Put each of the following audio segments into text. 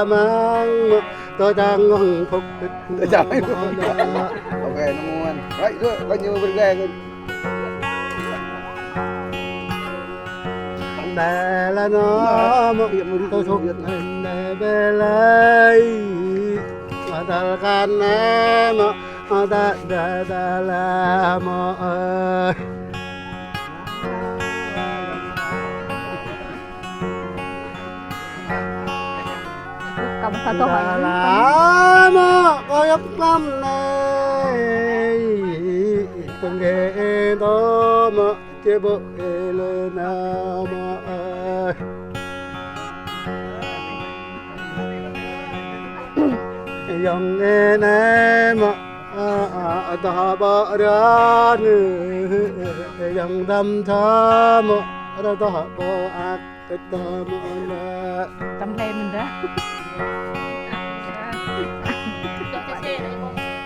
mang tôi đang ngon phục Tôi chào anh. Ok, nó ngoan. Đấy, rồi, coi như bên ghê luôn. Đà là nó một tôi thuộc hình bê lấy mà ta can em mà ta là mà ơi Cầm phải tôi hỏi là mà có giấc lắm này từng ghê đó mà chế bộ lên nào mà ơi dòng nghe nè mà ta bỏ ra nữa dòng đâm thơ mà ta bỏ ác cái tâm mà Cầm lên mình đó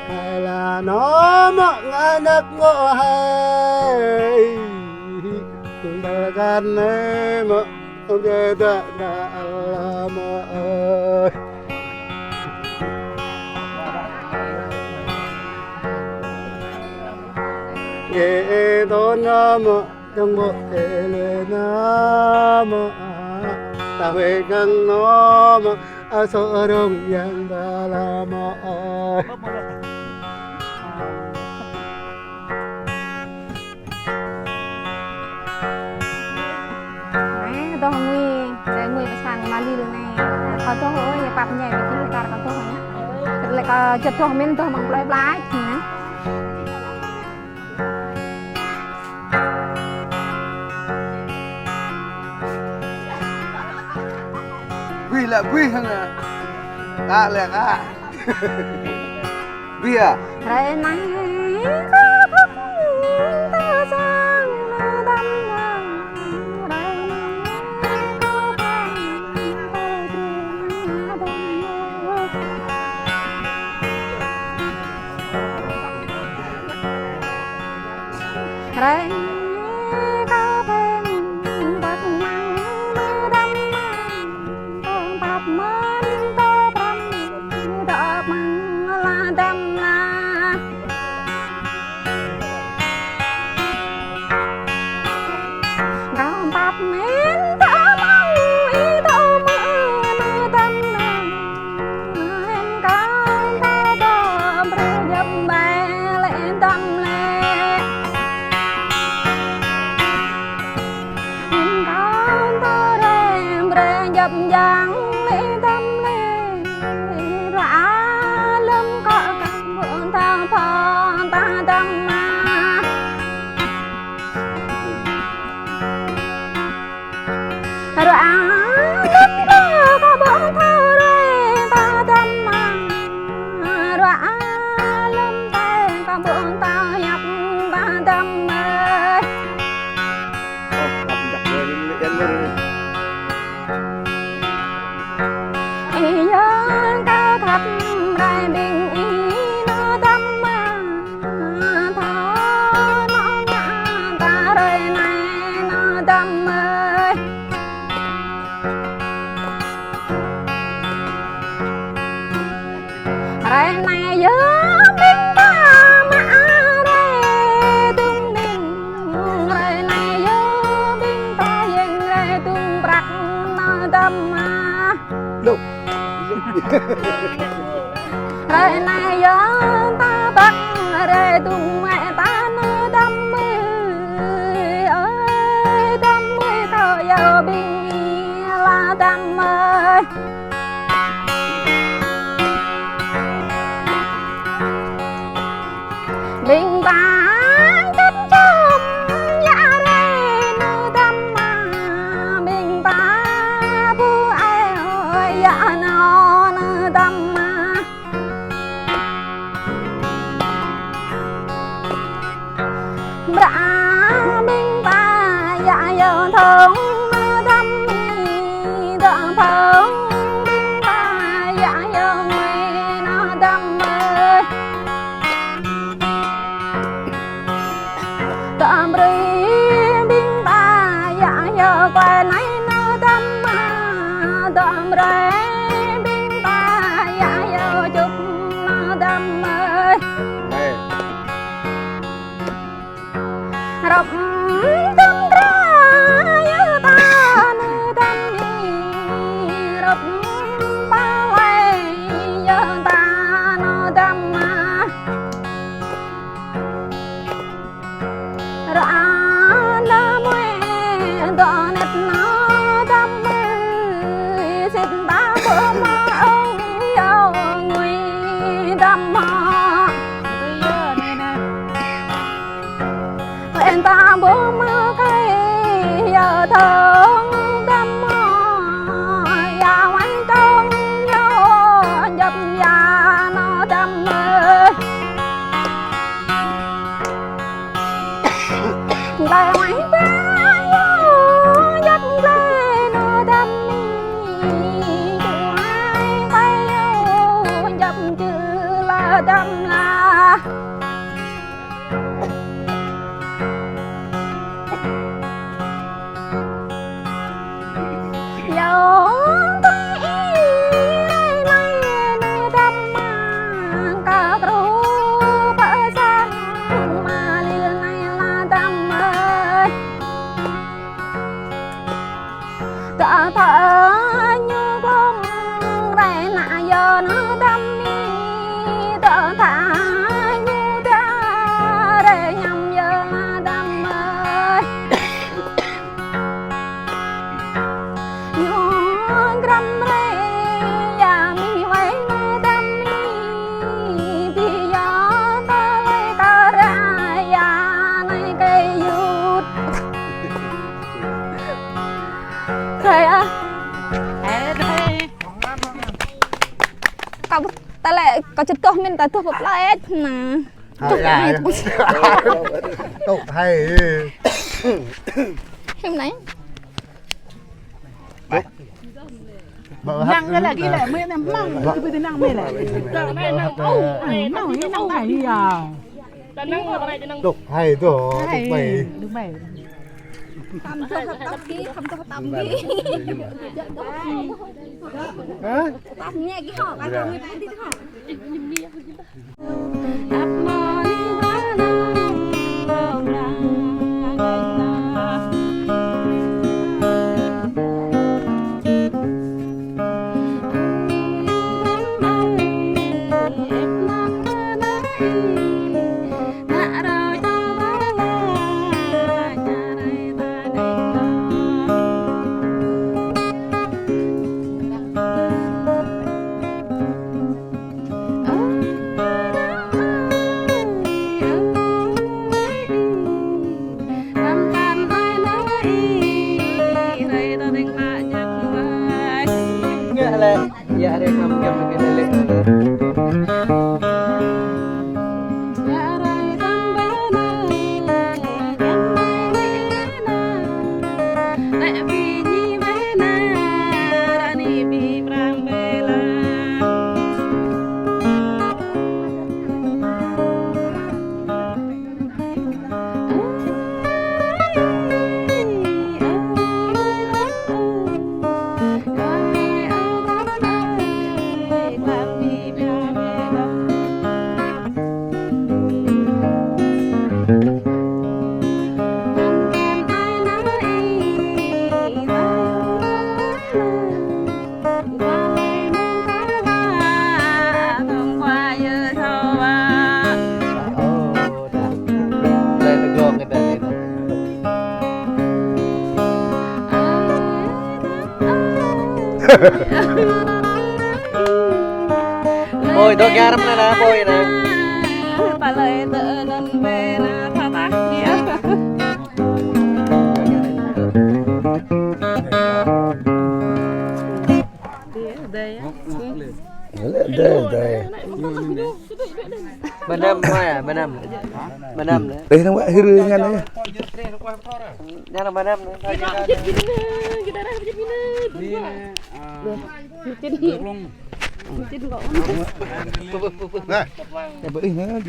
hay là nó mà ngã nước ngộ hay cùng ta gan em mà không thể đã mà ơi nghe tôi nó mà trong bộ kể lời nó mà ta về gần nó mà sợ đông yang ta là mà ơi tôi không nguy để nguy phải sang mà đi đường này có tôi ơi ya pap nhảy với cái có tôi nhá lại có chật tôi mình tôi bằng lái lái nhá Quy là quy hơn à. À lẹ à. Quy à. Rồi này có thức ta sang đâm rồi có bằng tôi rồi có bên bạc măng mưa đâm con bạc mến to bầm đỏ măng là đâm là con bạc mến to măng ý tô mưa mưa đâm là em con ta đỏ bờ dầm bè lên đâm lên dập dàng lên tâm lên rã lâm có các mượn thang phò ta tâm mà rã lâm có các mượn thao lên ta tâm mà rã lâm ta các mượn ta nhập ta tâm ơi dân cao thấp đại bình ý nó tâm mà thọ nó ngã ta đời này nó tâm ơi đời này giữa mình ta mã đây tung đình đời này giữa mình ta dừng đây tung bạc nó tâm mà Đâu. đời này gió ta bắt đời tung mẹ ta nơi đâm ơi đâm có giàu bình là đâm ơi bình ta chất chôm dạ đây nơi đâm mà bình ta vu ai ơi dạ nó nơi đâm mà đã bình ta dạ giờ thương nơi đâm đỡ thương bình ta dạ giờ mẹ nó đâm ơi tạm ri bình ta dạ giờ quay này nó đâm mà tạm ri bình đâm là dẫu tôi đây này nơi đâm cả trâu bỡ sang mà liền này là đâm ơi ta thở như bông đây nạ giờ nó đâm mi ta thả như ta để nhầm giờ là đâm ơi nhung gram rê ya mi vay nơi đâm mi bây giờ ta lấy cả ra ya này cây dút thầy à cậu ta lại có chút câu mình ta thuộc một loại mà hay là tục hay hôm nay năng cái là ghi lại mới làm năng cái bây giờ năng mới lại năng cái năng phải đi à tục hay tổ tục bảy đúng vậy tầm cho tóc ký không cho tầm ký tầm nghe cái họ cái người ta đi họ đắp mò đi hóa nắng dạ đây làm cái này lên Boy, do garam na na, boy na. Palay teunan bena tatahnya. Benam ya, benam. Benam. Đây nó vậy hư ngan đấy. Nha là benam. này Để bữa nữa